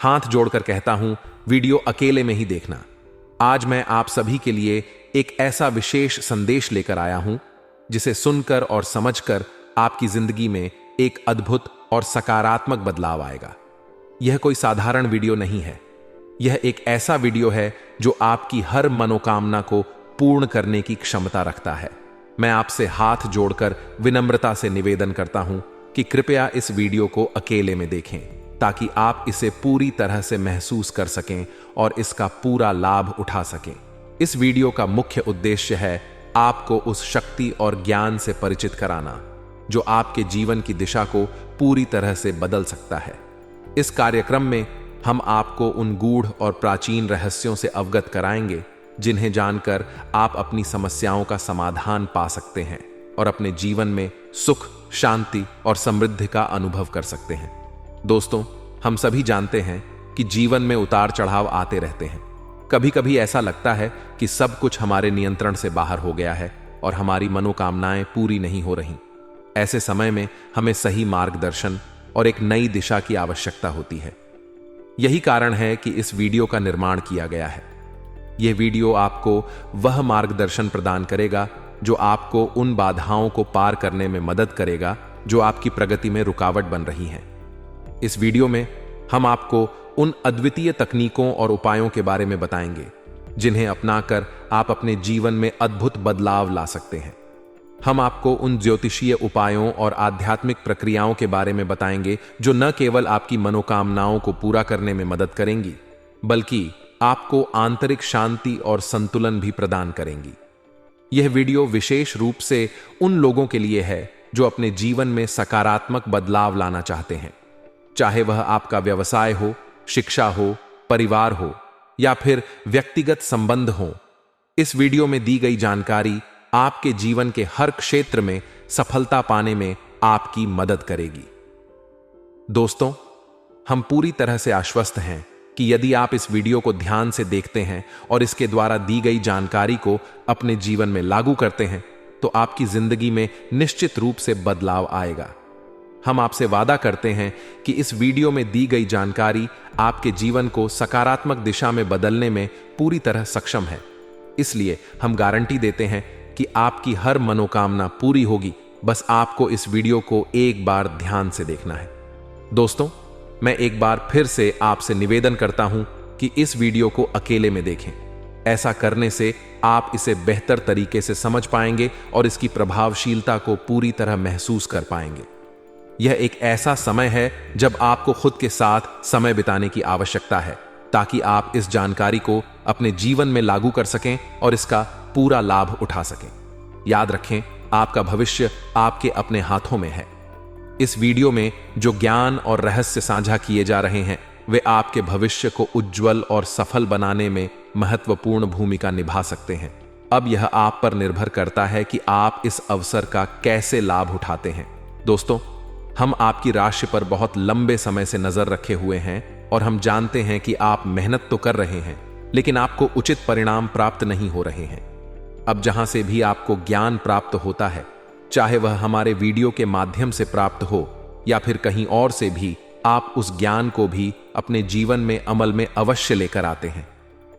हाथ जोड़कर कहता हूं, वीडियो अकेले में ही देखना। आज मैं आप सभी के लिए एक ऐसा विशेष संदेश लेकर आया हूं जिसे सुनकर और समझकर आपकी जिंदगी में एक अद्भुत और सकारात्मक बदलाव आएगा। यह कोई साधारण वीडियो नहीं है। यह एक ऐसा वीडियो है जो आपकी हर मनोकामना को पूर्ण करने की क्षमता रखता है। मैं आपसे हाथ जोड़कर विनम्रता से निवेदन करता हूं कि कृपया इस वीडियो को अकेले में देखें, ताकि आप इसे पूरी तरह से महसूस कर सकें और इसका पूरा लाभ उठा सकें। इस वीडियो का मुख्य उद्देश्य है आपको उस शक्ति और ज्ञान से परिचित कराना जो आपके जीवन की दिशा को पूरी तरह से बदल सकता है। इस कार्यक्रम में हम आपको उन गूढ़ और प्राचीन रहस्यों से अवगत कराएंगे जिन्हें जानकर आप अपनी समस्याओं का समाधान पा सकते हैं और अपने जीवन में सुख, शांति और समृद्धि का अनुभव कर सकते हैं। दोस्तों, हम सभी जानते हैं कि जीवन में उतार चढ़ाव आते रहते हैं। कभी कभी ऐसा लगता है कि सब कुछ हमारे नियंत्रण से बाहर हो गया है और हमारी मनोकामनाएं पूरी नहीं हो रहीं। ऐसे समय में हमें सही मार्गदर्शन और एक नई दिशा की आवश्यकता होती है। यही कारण है कि इस वीडियो का निर्माण किया गया है। यह वीडियो आपको वह मार्गदर्शन प्रदान करेगा जो आपको उन बाधाओं को पार करने में मदद करेगा जो आपकी प्रगति में रुकावट बन रही हैं। इस वीडियो में हम आपको उन अद्वितीय तकनीकों और उपायों के बारे में बताएंगे जिन्हें अपनाकर आप अपने जीवन में अद्भुत बदलाव ला सकते हैं। हम आपको उन ज्योतिषीय उपायों और आध्यात्मिक प्रक्रियाओं के बारे में बताएंगे जो न केवल आपकी मनोकामनाओं को पूरा करने में मदद करेंगी, बल्कि आपको आंतरिक शांति और संतुलन भी प्रदान करेंगी। यह वीडियो विशेष रूप से उन लोगों के लिए है जो अपने जीवन में सकारात्मक बदलाव लाना चाहते हैं, चाहे वह आपका व्यवसाय हो, शिक्षा हो, परिवार हो या फिर व्यक्तिगत संबंध हो। इस वीडियो में दी गई जानकारी आपके जीवन के हर क्षेत्र में सफलता पाने में आपकी मदद करेगी। दोस्तों, हम पूरी तरह से आश्वस्त हैं कि यदि आप इस वीडियो को ध्यान से देखते हैं और इसके द्वारा दी गई जानकारी को अपने जीवन में लागू करते हैं तो आपकी जिंदगी में निश्चित रूप से बदलाव आएगा। हम आपसे वादा करते हैं कि इस वीडियो में दी गई जानकारी आपके जीवन को सकारात्मक दिशा में बदलने में पूरी तरह सक्षम है। इसलिए हम गारंटी देते हैं कि आपकी हर मनोकामना पूरी होगी। बस आपको इस वीडियो को एक बार ध्यान से देखना है। दोस्तों, मैं एक बार फिर से आपसे निवेदन करता हूं कि इस वीडियो को अकेले में देखें। ऐसा करने से आप इसे बेहतर तरीके से समझ पाएंगे और इसकी प्रभावशीलता को पूरी तरह महसूस कर पाएंगे। यह एक ऐसा समय है जब आपको खुद के साथ समय बिताने की आवश्यकता है, ताकि आप इस जानकारी को अपने जीवन में लागू कर सकें और इसका पूरा लाभ उठा सकें। याद रखें, आपका भविष्य आपके अपने हाथों में है। इस वीडियो में जो ज्ञान और रहस्य साझा किए जा रहे हैं वे आपके भविष्य को उज्जवल और सफल बनाने में महत्वपूर्ण भूमिका निभा सकते हैं। अब यह आप पर निर्भर करता है कि आप इस अवसर का कैसे लाभ उठाते हैं। दोस्तों, हम आपकी राशि पर बहुत लंबे समय से नजर रखे हुए हैं और हम जानते हैं कि आप मेहनत तो कर रहे हैं, लेकिन आपको उचित परिणाम प्राप्त नहीं हो रहे हैं। अब जहां से भी आपको ज्ञान प्राप्त होता है, चाहे वह हमारे वीडियो के माध्यम से प्राप्त हो या फिर कहीं और से भी, आप उस ज्ञान को भी अपने जीवन में अमल में अवश्य लेकर आते हैं।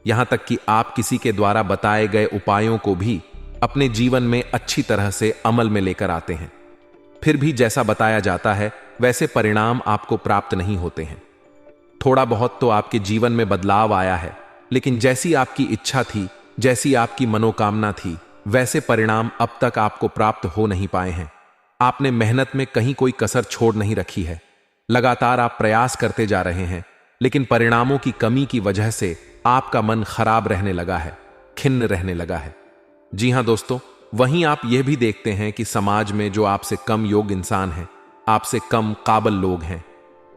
यहां तक कि आप किसी के द्वारा बताए गए उपायों को भी अपने जीवन में अच्छी तरह से अमल में लेकर आते हैं। फिर भी जैसा बताया जाता है वैसे परिणाम आपको प्राप्त नहीं होते हैं। थोड़ा बहुत तो आपके जीवन में बदलाव आया है, लेकिन जैसी आपकी इच्छा थी, जैसी आपकी मनोकामना थी, वैसे परिणाम अब तक आपको प्राप्त हो नहीं पाए हैं। आपने मेहनत में कहीं कोई कसर छोड़ नहीं रखी है। लगातार आप प्रयास करते जा रहे हैं, लेकिन परिणामों की कमी की वजह से आपका मन खराब रहने लगा है, खिन्न रहने लगा है। जी हां दोस्तों, वहीं आप यह भी देखते हैं कि समाज में जो आपसे कम योग्य इंसान हैं, आपसे कम काबिल लोग हैं,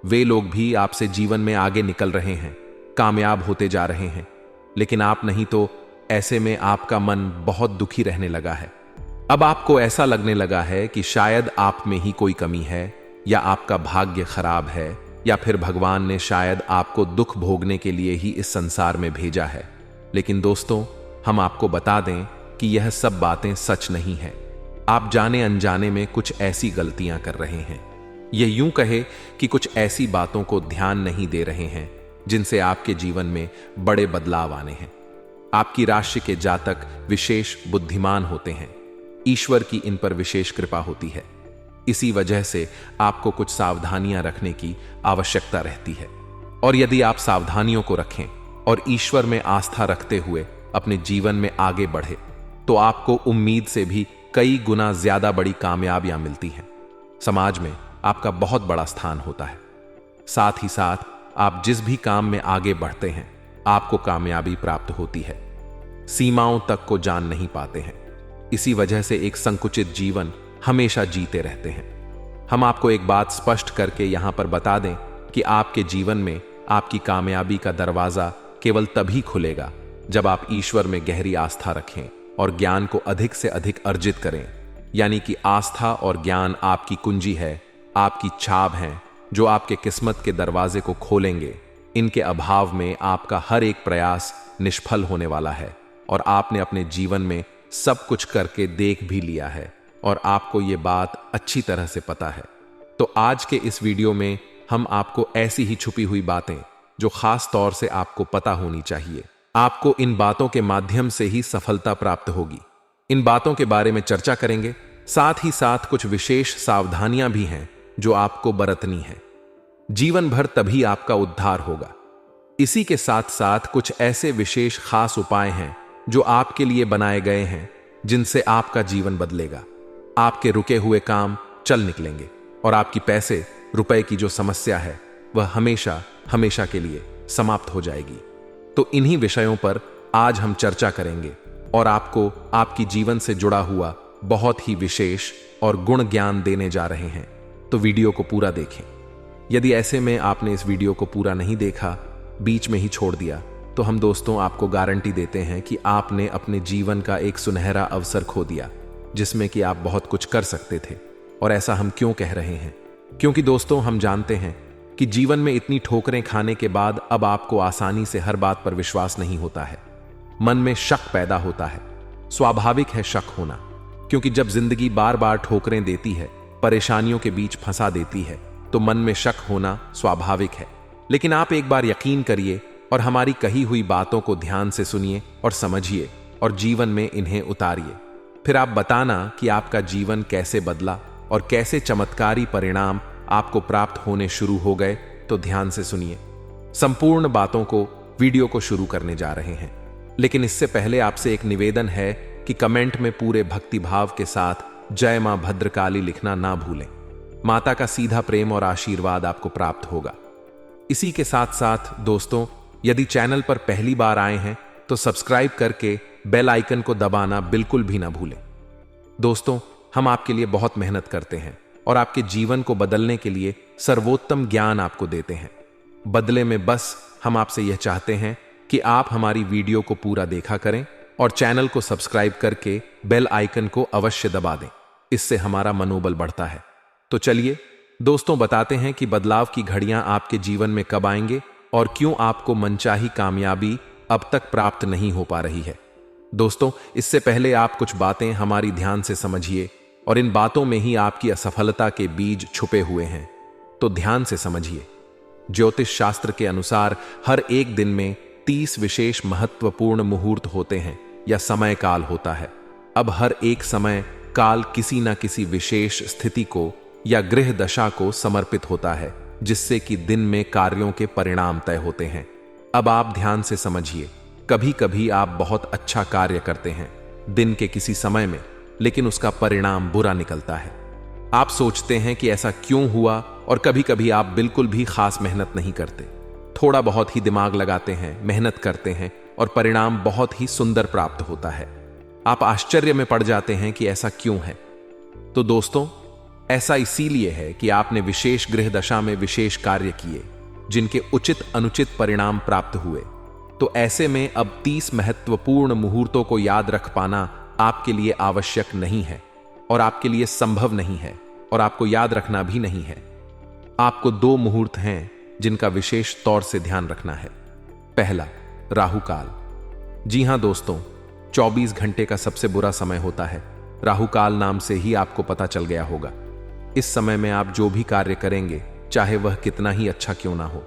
वे लोग भी आपसे जीवन में आगे निकल रहे हैं, कामयाब होते जा रहे हैं, लेकिन आप नहीं। तो ऐसे में आपका मन बहुत दुखी रहने लगा है। अब आपको ऐसा लगने लगा है कि शायद आप में ही कोई कमी है, या आपका भाग्य खराब है, या फिर भगवान ने शायद आपको दुख भोगने के लिए ही इस संसार में भेजा है। लेकिन दोस्तों, हम आपको बता दें कि यह सब बातें सच नहीं है। आप जाने अनजाने में कुछ ऐसी गलतियां कर रहे हैं, ये यूं कहे कि कुछ ऐसी बातों को ध्यान नहीं दे रहे हैं जिनसे आपके जीवन में बड़े बदलाव आने हैं। आपकी राशि के जातक विशेष बुद्धिमान होते हैं। ईश्वर की इन पर विशेष कृपा होती है। इसी वजह से आपको कुछ सावधानियां रखने की आवश्यकता रहती है। और यदि आप सावधानियों को रखें और ईश्वर में आस्था रखते हुए अपने जीवन में आगे बढ़े, तो आपको उम्मीद से भी कई गुना ज्यादा बड़ी कामयाबियां मिलती हैं। समाज में आपका बहुत बड़ा स्थान होता है। साथ ही साथ आप जिस भी काम में आगे बढ़ते हैं, आपको कामयाबी प्राप्त होती है। सीमाओं तक को जान नहीं पाते हैं। इसी वजह से एक संकुचित जीवन हमेशा जीते रहते हैं। हम आपको एक बात स्पष्ट करके यहां पर बता दें कि आपके जीवन में आपकी कामयाबी का दरवाजा केवल तभी खुलेगा जब आप ईश्वर में गहरी आस्था रखें और ज्ञान को अधिक से अधिक अर्जित करें। यानी कि आस्था और ज्ञान आपकी कुंजी है, आपकी छाप है, जो आपके किस्मत के दरवाजे को खोलेंगे। इनके अभाव में आपका हर एक प्रयास निष्फल होने वाला है और आपने अपने जीवन में सब कुछ करके देख भी लिया है और आपको ये बात अच्छी तरह से पता है। तो आज के इस वीडियो में हम आपको ऐसी ही छुपी हुई बातें जो खास तौर से आपको पता होनी चाहिए, आपको इन बातों के माध्यम से ही सफलता प्राप्त होगी, इन बातों के बारे में चर्चा करेंगे। साथ ही साथ कुछ विशेष सावधानियां भी हैं जो आपको बरतनी है। जीवन भर तभी आपका उद्धार होगा। इसी के साथ साथ कुछ ऐसे विशेष खास उपाय हैं जो आपके लिए बनाए गए हैं, जिनसे आपका जीवन बदलेगा। आपके रुके हुए काम चल निकलेंगे और आपकी पैसे रुपए की जो समस्या है वह हमेशा हमेशा के लिए समाप्त हो जाएगी। तो इन्हीं विषयों पर आज हम चर्चा करेंगे और आपको आपकी जीवन से जुड़ा हुआ बहुत ही विशेष और गुण ज्ञान देने जा रहे हैं। तो वीडियो को पूरा देखें। यदि ऐसे में आपने इस वीडियो को पूरा नहीं देखा, बीच में ही छोड़ दिया, तो हम दोस्तों आपको गारंटी देते हैं कि आपने अपने जीवन का एक सुनहरा अवसर खो दिया, जिसमें कि आप बहुत कुछ कर सकते थे। और ऐसा हम क्यों कह रहे हैं? क्योंकि दोस्तों हम जानते हैं कि जीवन में इतनी ठोकरें खाने के बाद अब आपको आसानी से हर बात पर विश्वास नहीं होता है। मन में शक पैदा होता है। स्वाभाविक है शक होना, क्योंकि जब जिंदगी बार बार ठोकरें देती है, परेशानियों के बीच फंसा देती है, तो मन में शक होना स्वाभाविक है। लेकिन आप एक बार यकीन करिए और हमारी कही हुई बातों को ध्यान से सुनिए और समझिए और जीवन में इन्हें उतारिए। फिर आप बताना कि आपका जीवन कैसे बदला और कैसे चमत्कारी परिणाम आपको प्राप्त होने शुरू हो गए। तो ध्यान से सुनिए। संपूर्ण बातों को वीडियो को शुरू करने जा रहे हैं, लेकिन इससे पहले आपसे एक निवेदन है कि कमेंट में पूरे भक्तिभाव के साथ जय मां भद्रकाली लिखना ना भूलें। माता का सीधा प्रेम और आशीर्वाद आपको प्राप्त होगा। इसी के साथ साथ दोस्तों, यदि चैनल पर पहली बार आए हैं तो सब्सक्राइब करके बेल आइकन को दबाना बिल्कुल भी ना भूलें। दोस्तों, हम आपके लिए बहुत मेहनत करते हैं और आपके जीवन को बदलने के लिए सर्वोत्तम ज्ञान आपको देते हैं। बदले में बस हम आपसे यह चाहते हैं कि आप हमारी वीडियो को पूरा देखा करें और चैनल को सब्सक्राइब करके बेल आइकन को अवश्य दबा दें। इससे हमारा मनोबल बढ़ता है। तो चलिए दोस्तों, बताते हैं कि बदलाव की घड़ियां आपके जीवन में कब आएंगे और क्यों आपको मनचाही कामयाबी अब तक प्राप्त नहीं हो पा रही है। दोस्तों, इससे पहले आप कुछ बातें हमारी ध्यान से समझिए और इन बातों में ही आपकी असफलता के बीज छुपे हुए हैं। तो ध्यान से समझिए। ज्योतिष शास्त्र के अनुसार हर एक दिन में 30 विशेष महत्वपूर्ण मुहूर्त होते हैं या समय काल होता है। अब हर एक समय काल किसी न किसी विशेष स्थिति को या ग्रह दशा को समर्पित होता है, जिससे कि दिन में कार्यों के परिणाम तय होते हैं। अब आप ध्यान से समझिए। कभी कभी आप बहुत अच्छा कार्य करते हैं दिन के किसी समय में, लेकिन उसका परिणाम बुरा निकलता है। आप सोचते हैं कि ऐसा क्यों हुआ, और कभी कभी आप बिल्कुल भी खास मेहनत नहीं करते, थोड़ा बहुत ही दिमाग लगाते हैं, मेहनत करते हैं और परिणाम बहुत ही सुंदर प्राप्त होता है। आप आश्चर्य में पड़ जाते हैं कि ऐसा क्यों है। तो दोस्तों, ऐसा इसीलिए है कि आपने विशेष ग्रह दशा में विशेष कार्य किए, जिनके उचित अनुचित परिणाम प्राप्त हुए। तो ऐसे में अब 30 महत्वपूर्ण मुहूर्तों को याद रख पाना आपके लिए आवश्यक नहीं है और आपके लिए संभव नहीं है और आपको याद रखना भी नहीं है। आपको 2 मुहूर्त हैं जिनका विशेष तौर से ध्यान रखना है। पहला, राहु काल। जी हां दोस्तों, 24 घंटे का सबसे बुरा समय होता है। राहु काल नाम से ही आपको पता चल गया होगा। इस समय में आप जो भी कार्य करेंगे, चाहे वह कितना ही अच्छा क्यों ना हो,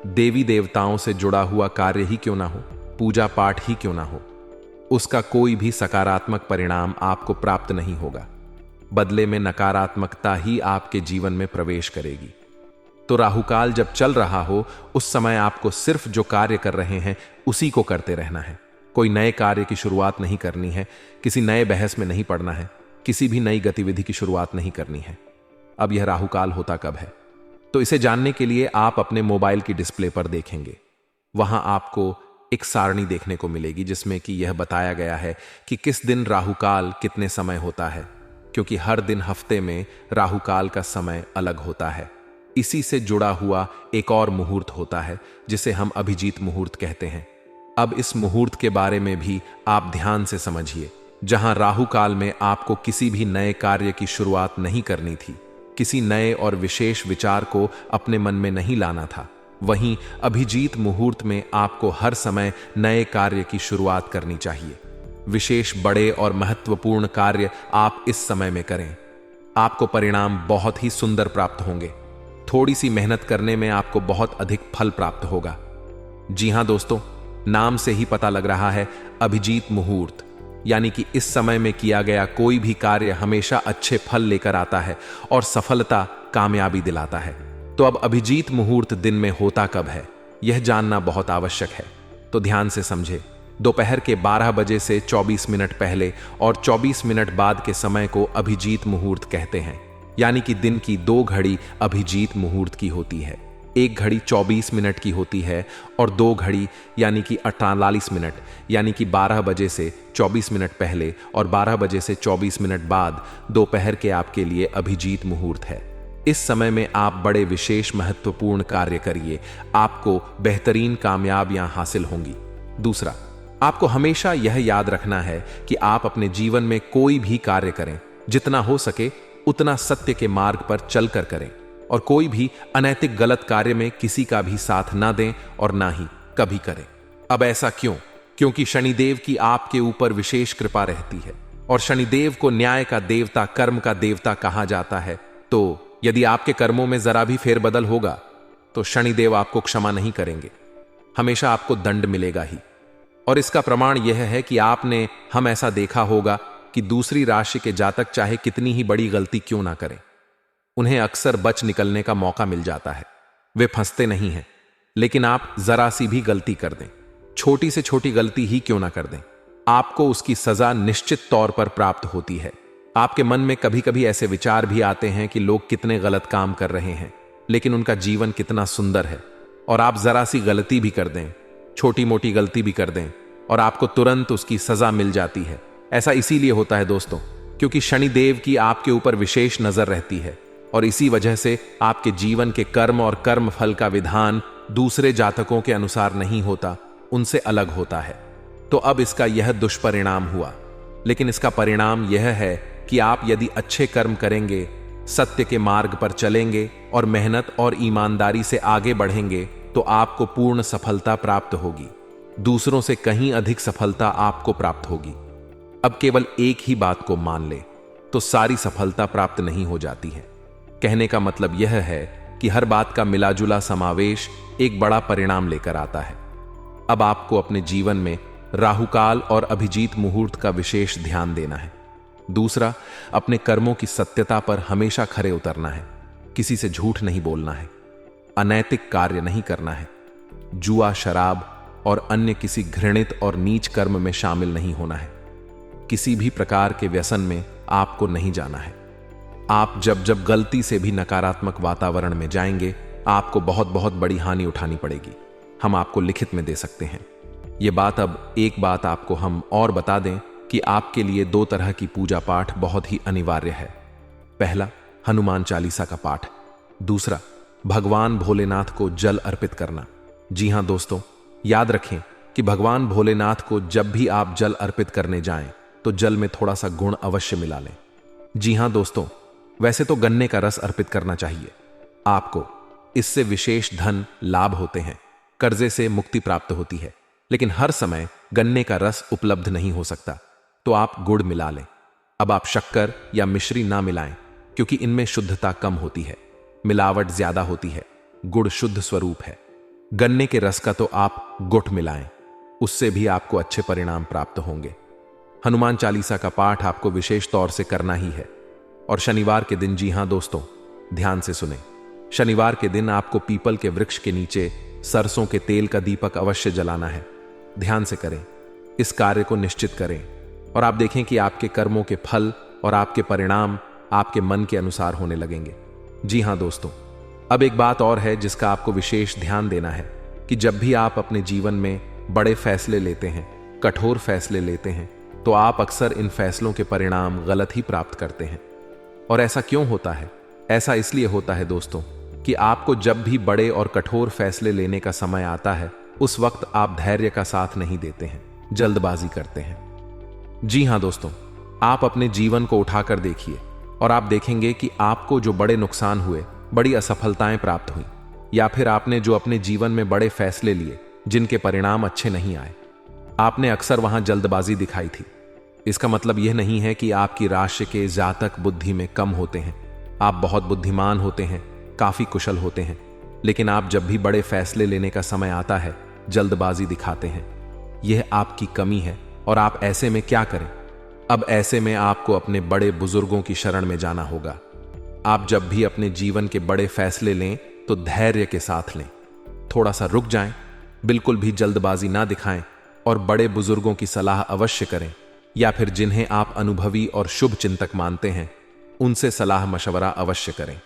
देवी देवताओं से जुड़ा हुआ कार्य ही क्यों ना हो, पूजा पाठ ही क्यों ना हो, उसका कोई भी सकारात्मक परिणाम आपको प्राप्त नहीं होगा। बदले में नकारात्मकता ही आपके जीवन में प्रवेश करेगी। तो राहुकाल जब चल रहा हो, उस समय आपको सिर्फ जो कार्य कर रहे हैं उसी को करते रहना है। कोई नए कार्य की शुरुआत नहीं करनी है, किसी नए बहस में नहीं पड़ना है, किसी भी नई गतिविधि की शुरुआत नहीं करनी है। अब यह राहुकाल होता कब है, तो इसे जानने के लिए आप अपने मोबाइल की डिस्प्ले पर देखेंगे। वहां आपको एक सारणी देखने को मिलेगी जिसमें कि यह बताया गया है कि किस दिन राहुकाल कितने समय होता है, क्योंकि हर दिन हफ्ते में राहुकाल का समय अलग होता है। इसी से जुड़ा हुआ एक और मुहूर्त होता है जिसे हम अभिजीत मुहूर्त कहते हैं। अब इस मुहूर्त के बारे में भी आप ध्यान से समझिए। जहां राहुकाल में आपको किसी भी नए कार्य की शुरुआत नहीं करनी थी, किसी नए और विशेष विचार को अपने मन में नहीं लाना था, वहीं अभिजीत मुहूर्त में आपको हर समय नए कार्य की शुरुआत करनी चाहिए। विशेष बड़े और महत्वपूर्ण कार्य आप इस समय में करें, आपको परिणाम बहुत ही सुंदर प्राप्त होंगे। थोड़ी सी मेहनत करने में आपको बहुत अधिक फल प्राप्त होगा। जी हां दोस्तों, नाम से ही पता लग रहा है अभिजीत मुहूर्त, यानी कि इस समय में किया गया कोई भी कार्य हमेशा अच्छे फल लेकर आता है और सफलता, कामयाबी दिलाता है। तो अब अभिजीत मुहूर्त दिन में होता कब है, यह जानना बहुत आवश्यक है। तो ध्यान से समझे। दोपहर के 12 बजे से 24 मिनट पहले और 24 मिनट बाद के समय को अभिजीत मुहूर्त कहते हैं, यानी कि दिन की 2 घड़ी अभिजीत मुहूर्त की होती है। 1 घड़ी 24 मिनट की होती है और 2 घड़ी यानी कि 48 मिनट, यानी कि 12 बजे से 24 मिनट पहले और 12 बजे से 24 मिनट बाद दोपहर के आपके लिए अभिजीत मुहूर्त है। इस समय में आप बड़े विशेष महत्वपूर्ण कार्य करिए, आपको बेहतरीन कामयाबियां हासिल होंगी। दूसरा, आपको हमेशा यह याद रखना है कि आप अपने जीवन में कोई भी कार्य करें, जितना हो सके उतना सत्य के मार्ग पर चलकर करें और कोई भी अनैतिक गलत कार्य में किसी का भी साथ ना दें और ना ही कभी करें। अब ऐसा क्यों? क्योंकि शनिदेव की आपके ऊपर विशेष कृपा रहती है और शनिदेव को न्याय का देवता, कर्म का देवता कहा जाता है। तो यदि आपके कर्मों में जरा भी फेरबदल होगा तो शनिदेव आपको क्षमा नहीं करेंगे, हमेशा आपको दंड मिलेगा ही। और इसका प्रमाण यह है कि आपने हम ऐसा देखा होगा कि दूसरी राशि के जातक चाहे कितनी ही बड़ी गलती क्यों ना करें, उन्हें अक्सर बच निकलने का मौका मिल जाता है, वे फंसते नहीं हैं। लेकिन आप जरा सी भी गलती कर दें, छोटी से छोटी गलती ही क्यों ना कर दें, आपको उसकी सजा निश्चित तौर पर प्राप्त होती है। आपके मन में कभी कभी ऐसे विचार भी आते हैं कि लोग कितने गलत काम कर रहे हैं, लेकिन उनका जीवन कितना सुंदर है। और आप जरा सी गलती भी कर दें, छोटी मोटी गलती भी कर दें और आपको तुरंत उसकी सजा मिल जाती है। ऐसा इसीलिए होता है दोस्तों, क्योंकि शनिदेव की आपके ऊपर विशेष नजर रहती है और इसी वजह से आपके जीवन के कर्म और कर्म फल का विधान दूसरे जातकों के अनुसार नहीं होता, उनसे अलग होता है। तो अब इसका यह दुष्परिणाम हुआ, लेकिन इसका परिणाम यह है कि आप यदि अच्छे कर्म करेंगे, सत्य के मार्ग पर चलेंगे और मेहनत और ईमानदारी से आगे बढ़ेंगे तो आपको पूर्ण सफलता प्राप्त होगी, दूसरों से कहीं अधिक सफलता आपको प्राप्त होगी। अब केवल एक ही बात को मान ले तो सारी सफलता प्राप्त नहीं हो जाती है। कहने का मतलब यह है कि हर बात का मिलाजुला समावेश एक बड़ा परिणाम लेकर आता है। अब आपको अपने जीवन में राहुकाल और अभिजीत मुहूर्त का विशेष ध्यान देना है। दूसरा, अपने कर्मों की सत्यता पर हमेशा खरे उतरना है, किसी से झूठ नहीं बोलना है, अनैतिक कार्य नहीं करना है, जुआ, शराब और अन्य किसी घृणित और नीच कर्म में शामिल नहीं होना है, किसी भी प्रकार के व्यसन में आपको नहीं जाना है। आप जब जब गलती से भी नकारात्मक वातावरण में जाएंगे, आपको बहुत बहुत बड़ी हानि उठानी पड़ेगी। हम आपको लिखित में दे सकते हैं ये बात। अब एक बात आपको हम और बता दें कि आपके लिए 2 तरह की पूजा पाठ बहुत ही अनिवार्य है। पहला, हनुमान चालीसा का पाठ। दूसरा, भगवान भोलेनाथ को जल अर्पित करना। जी हां दोस्तों, याद रखें कि भगवान भोलेनाथ को जब भी आप जल अर्पित करने जाएं तो जल में थोड़ा सा गुण अवश्य मिला लें। जी हां दोस्तों, वैसे तो गन्ने का रस अर्पित करना चाहिए आपको, इससे विशेष धन लाभ होते हैं, कर्जे से मुक्ति प्राप्त होती है। लेकिन हर समय गन्ने का रस उपलब्ध नहीं हो सकता, तो आप गुड़ मिला लें। अब आप शक्कर या मिश्री ना मिलाएं, क्योंकि इनमें शुद्धता कम होती है, मिलावट ज्यादा होती है। गुड़ शुद्ध स्वरूप है। गन्ने के रस का तो आप गुठ मिलाएं, उससे भी आपको अच्छे परिणाम प्राप्त होंगे। हनुमान चालीसा का पाठ आपको विशेष तौर से करना ही है। और शनिवार के दिन, जी हां दोस्तों, ध्यान से सुने, शनिवार के दिन आपको पीपल के वृक्ष के नीचे सरसों के तेल का दीपक अवश्य जलाना है। ध्यान से करें, इस कार्य को निश्चित करें और आप देखें कि आपके कर्मों के फल और आपके परिणाम आपके मन के अनुसार होने लगेंगे। जी हां दोस्तों, अब एक बात और है जिसका आपको विशेष ध्यान देना है कि जब भी आप अपने जीवन में बड़े फैसले लेते हैं, कठोर फैसले लेते हैं, तो आप अक्सर इन फैसलों के परिणाम गलत ही प्राप्त करते हैं। और ऐसा क्यों होता है? ऐसा इसलिए होता है दोस्तों कि आपको जब भी बड़े और कठोर फैसले लेने का समय आता है, उस वक्त आप धैर्य का साथ नहीं देते हैं, जल्दबाजी करते हैं। जी हां दोस्तों, आप अपने जीवन को उठाकर देखिए और आप देखेंगे कि आपको जो बड़े नुकसान हुए, बड़ी असफलताएं प्राप्त हुई, या फिर आपने जो अपने जीवन में बड़े फैसले लिए जिनके परिणाम अच्छे नहीं आए, आपने अक्सर वहां जल्दबाजी दिखाई थी। इसका मतलब यह नहीं है कि आपकी राशि के जातक बुद्धि में कम होते हैं। आप बहुत बुद्धिमान होते हैं, काफी कुशल होते हैं, लेकिन आप जब भी बड़े फैसले लेने का समय आता है, जल्दबाजी दिखाते हैं। यह आपकी कमी है। और आप ऐसे में क्या करें? अब ऐसे में आपको अपने बड़े बुजुर्गों की शरण में जाना होगा। आप जब भी अपने जीवन के बड़े फैसले लें तो धैर्य के साथ लें, थोड़ा सा रुक जाएं, बिल्कुल भी जल्दबाजी ना दिखाएं और बड़े बुजुर्गों की सलाह अवश्य करें, या फिर जिन्हें आप अनुभवी और शुभ चिंतक मानते हैं, उनसे सलाह मशवरा अवश्य करें।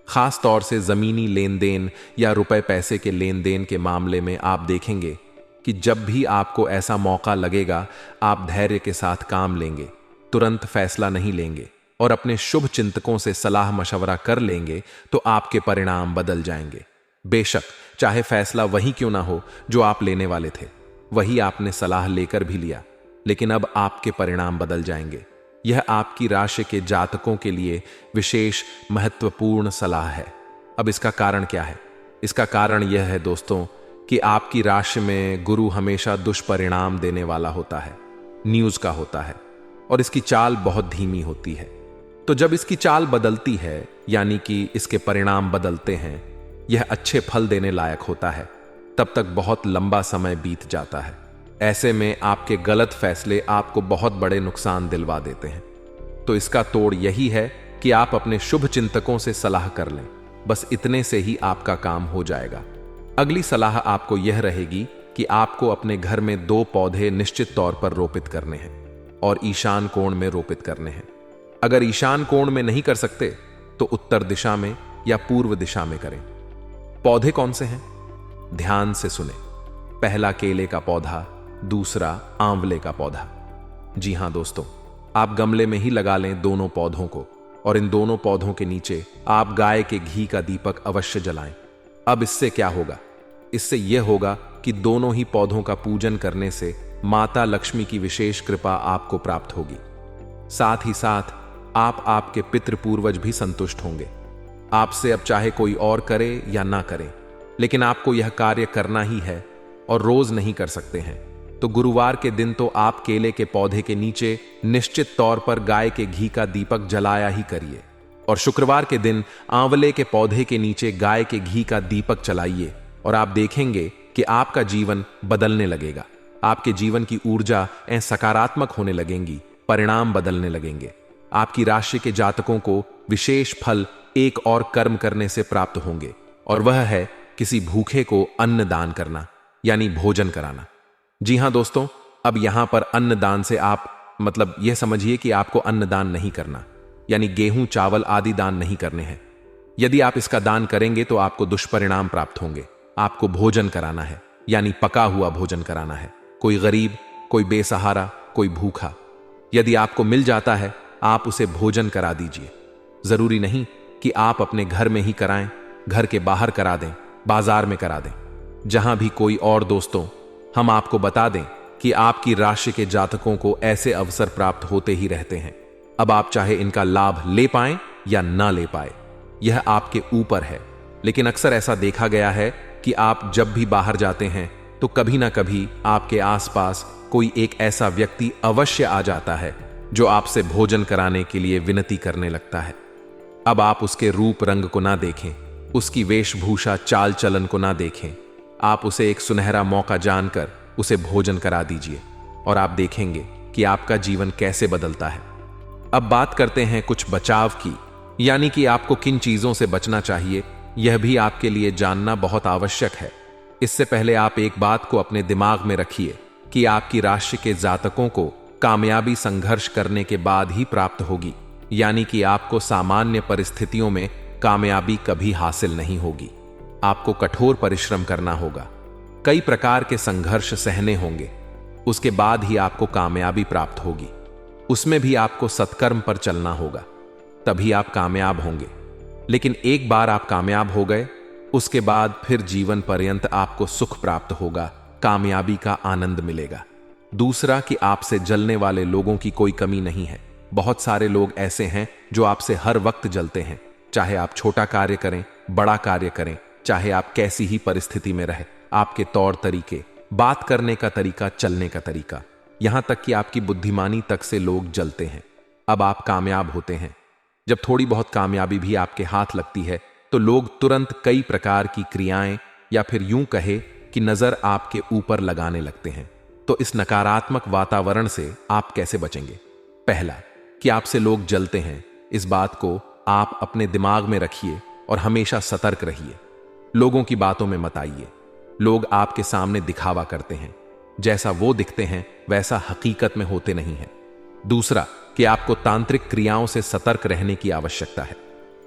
खास तौर से जमीनी लेन देन या रुपए पैसे के लेन देन के मामले में आप देखेंगे कि जब भी आपको ऐसा मौका लगेगा, आप धैर्य के साथ काम लेंगे, तुरंत फैसला नहीं लेंगे और अपने शुभ चिंतकों से सलाह मशवरा कर लेंगे, तो आपके परिणाम बदल जाएंगे। बेशक चाहे फैसला वही क्यों ना हो जो आप लेने वाले थे, वही आपने सलाह लेकर भी लिया, लेकिन अब आपके परिणाम बदल जाएंगे। यह आपकी राशि के जातकों के लिए विशेष महत्वपूर्ण सलाह है। अब इसका कारण क्या है? इसका कारण यह है दोस्तों कि आपकी राशि में गुरु हमेशा दुष्परिणाम देने वाला होता है, न्यूज का होता है, और इसकी चाल बहुत धीमी होती है। तो जब इसकी चाल बदलती है, यानी कि इसके परिणाम बदलते हैं, यह अच्छे फल देने लायक होता है, तब तक बहुत लंबा समय बीत जाता है। ऐसे में आपके गलत फैसले आपको बहुत बड़े नुकसान दिलवा देते हैं। तो इसका तोड़ यही है कि आप अपने शुभ चिंतकों से सलाह कर लें। बस इतने से ही आपका काम हो जाएगा। अगली सलाह आपको यह रहेगी कि आपको अपने घर में 2 पौधे निश्चित तौर पर रोपित करने हैं और ईशान कोण में रोपित करने हैं। अगर ईशान कोण में नहीं कर सकते तो उत्तर दिशा में या पूर्व दिशा में करें। पौधे कौन से हैं? ध्यान से सुने। पहला केले का पौधा, दूसरा आंवले का पौधा। जी हां दोस्तों, आप गमले में ही लगा लें दोनों पौधों को और इन दोनों पौधों के नीचे आप गाय के घी का दीपक अवश्य जलाएं। अब इससे क्या होगा? इससे यह होगा कि दोनों ही पौधों का पूजन करने से माता लक्ष्मी की विशेष कृपा आपको प्राप्त होगी। साथ ही साथ आप आपके पितृ पूर्वज भी संतुष्ट होंगे। आपसे अब चाहे कोई और करे या ना करे, लेकिन आपको यह कार्य करना ही है और रोज नहीं कर सकते हैं, तो गुरुवार के दिन तो आप केले के पौधे के नीचे निश्चित तौर पर गाय के घी का दीपक जलाया ही करिए, और शुक्रवार के दिन आंवले के पौधे के नीचे गाय के घी का दीपक जलाइए, और आप देखेंगे कि आपका जीवन बदलने लगेगा। आपके जीवन की ऊर्जा सकारात्मक होने लगेंगी, परिणाम बदलने लगेंगे। आपकी राशि के जातकों को विशेष फल एक और कर्म करने से प्राप्त होंगे, और वह है किसी भूखे को अन्न दान करना, यानी भोजन कराना। जी हां दोस्तों, अब यहां पर अन्न दान से आप मतलब यह समझिए कि आपको अन्न दान नहीं करना, यानी गेहूं चावल आदि दान नहीं करने हैं। यदि आप इसका दान करेंगे तो आपको दुष्परिणाम प्राप्त होंगे। आपको भोजन कराना है, यानी पका हुआ भोजन कराना है। कोई गरीब, कोई बेसहारा, कोई भूखा, यदि आपको मिल जाता है, आप उसे भोजन करा दीजिए। जरूरी नहीं कि आप अपने घर में ही कराएं, घर के बाहर करा दें, बाजार में करा दें, जहां भी कोई और। दोस्तों, हम आपको बता दें कि आपकी राशि के जातकों को ऐसे अवसर प्राप्त होते ही रहते हैं। अब आप चाहे इनका लाभ ले पाएं या ना ले पाए, यह आपके ऊपर है। लेकिन अक्सर ऐसा देखा गया है कि आप जब भी बाहर जाते हैं तो कभी ना कभी आपके आसपास कोई एक ऐसा व्यक्ति अवश्य आ जाता है जो आपसे भोजन कराने के लिए विनती करने लगता है। अब आप उसके रूप रंग को ना देखें, उसकी वेशभूषा चाल चलन को ना देखें, आप उसे एक सुनहरा मौका जानकर उसे भोजन करा दीजिए और आप देखेंगे कि आपका जीवन कैसे बदलता है। अब बात करते हैं कुछ बचाव की, यानी कि आपको किन चीजों से बचना चाहिए, यह भी आपके लिए जानना बहुत आवश्यक है। इससे पहले आप एक बात को अपने दिमाग में रखिए कि आपकी राशि के जातकों को कामयाबी संघर्ष करने के बाद ही प्राप्त होगी, यानी कि आपको सामान्य परिस्थितियों में कामयाबी कभी हासिल नहीं होगी। आपको कठोर परिश्रम करना होगा, कई प्रकार के संघर्ष सहने होंगे, उसके बाद ही आपको कामयाबी प्राप्त होगी। उसमें भी आपको सत्कर्म पर चलना होगा, तभी आप कामयाब होंगे। लेकिन एक बार आप कामयाब हो गए, उसके बाद फिर जीवन पर्यंत आपको सुख प्राप्त होगा, कामयाबी का आनंद मिलेगा। दूसरा कि आपसे जलने वाले लोगों की कोई कमी नहीं है। बहुत सारे लोग ऐसे हैं जो आपसे हर वक्त जलते हैं, चाहे आप छोटा कार्य करें, बड़ा कार्य करें, चाहे आप कैसी ही परिस्थिति में रहे। आपके तौर तरीके, बात करने का तरीका, चलने का तरीका, यहां तक कि आपकी बुद्धिमानी तक से लोग जलते हैं। अब आप कामयाब होते हैं, जब थोड़ी बहुत कामयाबी भी आपके हाथ लगती है तो लोग तुरंत कई प्रकार की क्रियाएं या फिर यूं कहे कि नजर आपके ऊपर लगाने लगते हैं। तो इस नकारात्मक वातावरण से आप कैसे बचेंगे? पहला कि आपसे लोग जलते हैं, इस बात को आप अपने दिमाग में रखिए और हमेशा सतर्क रहिए। लोगों की बातों में मत आइए। लोग आपके सामने दिखावा करते हैं, जैसा वो दिखते हैं वैसा हकीकत में होते नहीं हैं। दूसरा कि आपको तांत्रिक क्रियाओं से सतर्क रहने की आवश्यकता है।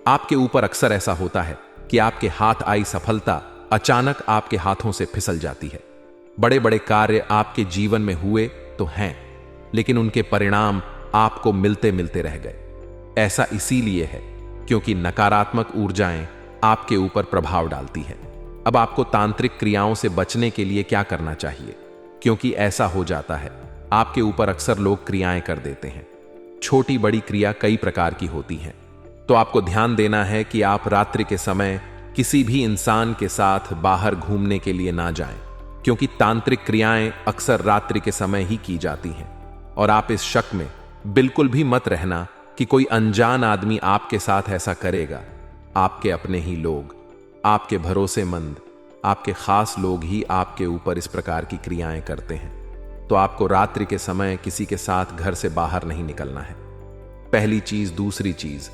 आपके ऊपर अक्सर ऐसा होता है कि आपके हाथ आई सफलता अचानक आपके हाथों से फिसल जाती है। बड़े बड़े कार्य आपके जीवन में हुए तो हैं, लेकिन उनके परिणाम आपको मिलते मिलते रह गए। ऐसा इसीलिए है क्योंकि नकारात्मक ऊर्जाएं आपके ऊपर प्रभाव डालती हैं। अब आपको तांत्रिक क्रियाओं से बचने के लिए क्या करना चाहिए? क्योंकि ऐसा हो जाता है, आपके ऊपर अक्सर लोग क्रियाएं कर देते हैं। छोटी बड़ी क्रिया कई प्रकार की होती हैं, तो आपको ध्यान देना है कि आप रात्रि के समय किसी भी इंसान के साथ बाहर घूमने के लिए ना जाएं, क्योंकि तांत्रिक क्रियाएं अक्सर रात्रि के समय ही की जाती हैं। और आप इस शक में बिल्कुल भी मत रहना कि कोई अनजान आदमी आपके साथ ऐसा करेगा। आपके अपने ही लोग, आपके भरोसेमंद, आपके खास लोग ही आपके ऊपर इस प्रकार की क्रियाएं करते हैं। तो आपको रात्रि के समय किसी के साथ घर से बाहर नहीं निकलना है, पहली चीज। दूसरी चीज,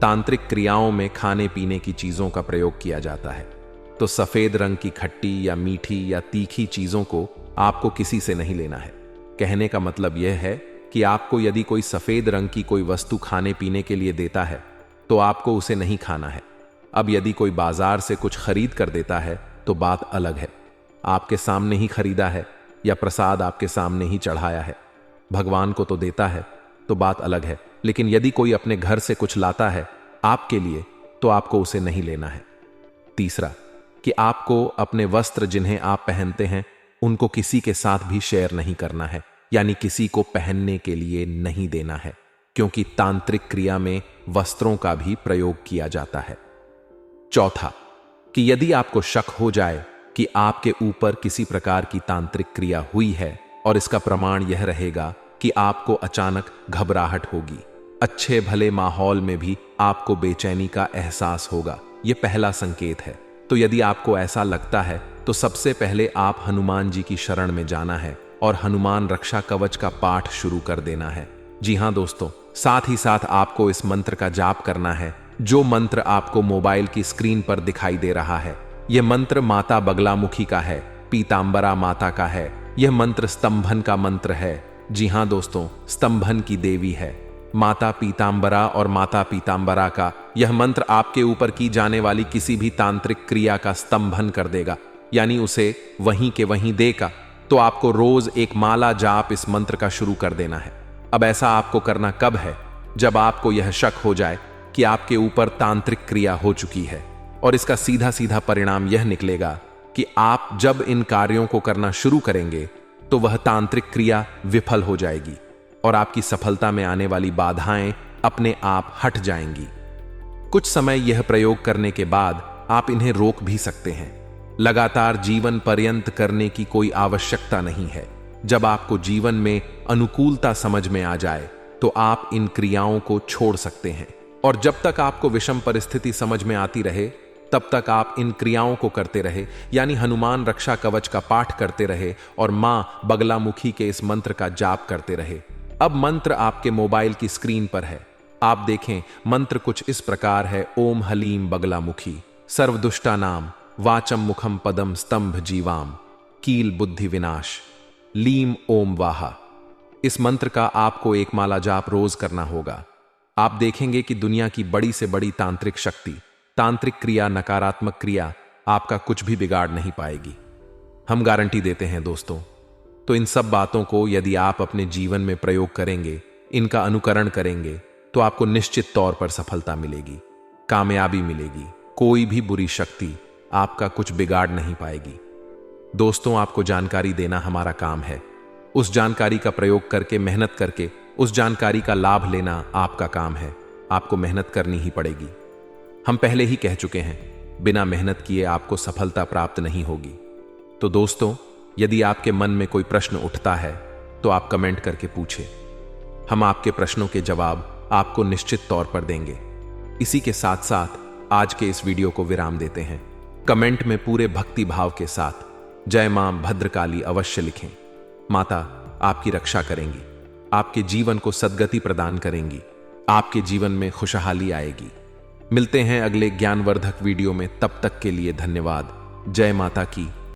तांत्रिक क्रियाओं में खाने पीने की चीजों का प्रयोग किया जाता है, तो सफेद रंग की खट्टी या मीठी या तीखी चीजों को आपको किसी से नहीं लेना है। कहने का मतलब यह है कि आपको यदि कोई सफेद रंग की कोई वस्तु खाने पीने के लिए देता है तो आपको उसे नहीं खाना है। अब यदि कोई बाजार से कुछ खरीद कर देता है तो बात अलग है, आपके सामने ही खरीदा है या प्रसाद आपके सामने ही चढ़ाया है, भगवान को तो देता है, तो बात अलग है। लेकिन यदि कोई अपने घर से कुछ लाता है आपके लिए तो आपको उसे नहीं लेना है। तीसरा कि आपको अपने वस्त्र जिन्हें आप पहनते हैं उनको किसी के साथ भी शेयर नहीं करना है, यानी किसी को पहनने के लिए नहीं देना है, क्योंकि तांत्रिक क्रिया में वस्त्रों का भी प्रयोग किया जाता है। चौथा कि यदि आपको शक हो जाए कि आपके ऊपर किसी प्रकार की तांत्रिक क्रिया हुई है और इसका प्रमाण यह रहेगा कि आपको अचानक घबराहट होगी, अच्छे भले माहौल में भी आपको बेचैनी का एहसास होगा, यह पहला संकेत है। तो यदि आपको ऐसा लगता है तो सबसे पहले आप हनुमान जी की शरण में जाना है और हनुमान रक्षा कवच का पाठ शुरू कर देना है। जी हां दोस्तों, साथ ही साथ आपको इस मंत्र का जाप करना है, जो मंत्र आपको मोबाइल की स्क्रीन पर दिखाई दे रहा है। यह मंत्र माता बगलामुखी का है, पीतांबरा माता का है। यह मंत्र स्तंभन का मंत्र है। जी हां दोस्तों, स्तंभन की देवी है माता पीतांबरा, और माता पीतांबरा का यह मंत्र आपके ऊपर की जाने वाली किसी भी तांत्रिक क्रिया का स्तंभन कर देगा, यानी उसे वहीं के वहीं देगा। तो आपको रोज एक माला जाप इस मंत्र का शुरू कर देना है। अब ऐसा आपको करना कब है? जब आपको यह शक हो जाए कि आपके ऊपर तांत्रिक क्रिया हो चुकी है, और इसका सीधा सीधा परिणाम यह निकलेगा कि आप जब इन कार्यों को करना शुरू करेंगे तो वह तांत्रिक क्रिया विफल हो जाएगी और आपकी सफलता में आने वाली बाधाएं अपने आप हट जाएंगी। कुछ समय यह प्रयोग करने के बाद आप इन्हें रोक भी सकते हैं। लगातार जीवन पर्यंत करने की कोई आवश्यकता नहीं है। जब आपको जीवन में अनुकूलता समझ में आ जाए तो आप इन क्रियाओं को छोड़ सकते हैं, और जब तक आपको विषम परिस्थिति समझ में आती रहे तब तक आप इन क्रियाओं को करते रहे, यानी हनुमान रक्षा कवच का पाठ करते रहे और मां बगलामुखी के इस मंत्र का जाप करते रहे। अब मंत्र आपके मोबाइल की स्क्रीन पर है, आप देखें। मंत्र कुछ इस प्रकार है। ओम हलीम बगलामुखी सर्वदुष्टा नाम वाचम मुखम पदम स्तंभ जीवाम कील बुद्धि विनाश लीम ओम वाहा। इस मंत्र का आपको एक माला जाप रोज करना होगा। आप देखेंगे कि दुनिया की बड़ी से बड़ी तांत्रिक शक्ति, तांत्रिक क्रिया, नकारात्मक क्रिया आपका कुछ भी बिगाड़ नहीं पाएगी। हम गारंटी देते हैं दोस्तों। तो इन सब बातों को यदि आप अपने जीवन में प्रयोग करेंगे, इनका अनुकरण करेंगे, तो आपको निश्चित तौर पर सफलता मिलेगी, कामयाबी मिलेगी। कोई भी बुरी शक्ति आपका कुछ बिगाड़ नहीं पाएगी। दोस्तों, आपको जानकारी देना हमारा काम है। उस जानकारी का प्रयोग करके, मेहनत करके उस जानकारी का लाभ लेना आपका काम है। आपको मेहनत करनी ही पड़ेगी। हम पहले ही कह चुके हैं, बिना मेहनत किए आपको सफलता प्राप्त नहीं होगी। तो दोस्तों, यदि आपके मन में कोई प्रश्न उठता है तो आप कमेंट करके पूछें। हम आपके प्रश्नों के जवाब आपको निश्चित तौर पर देंगे। इसी के साथ साथ आज के इस वीडियो को विराम देते हैं। कमेंट में पूरे भक्ति भाव के साथ जय मां भद्रकाली अवश्य लिखें। माता आपकी रक्षा करेंगी, आपके जीवन को सद्गति प्रदान करेंगी, आपके जीवन में खुशहाली आएगी। मिलते हैं अगले ज्ञानवर्धक वीडियो में, तब तक के लिए धन्यवाद। जय माता की।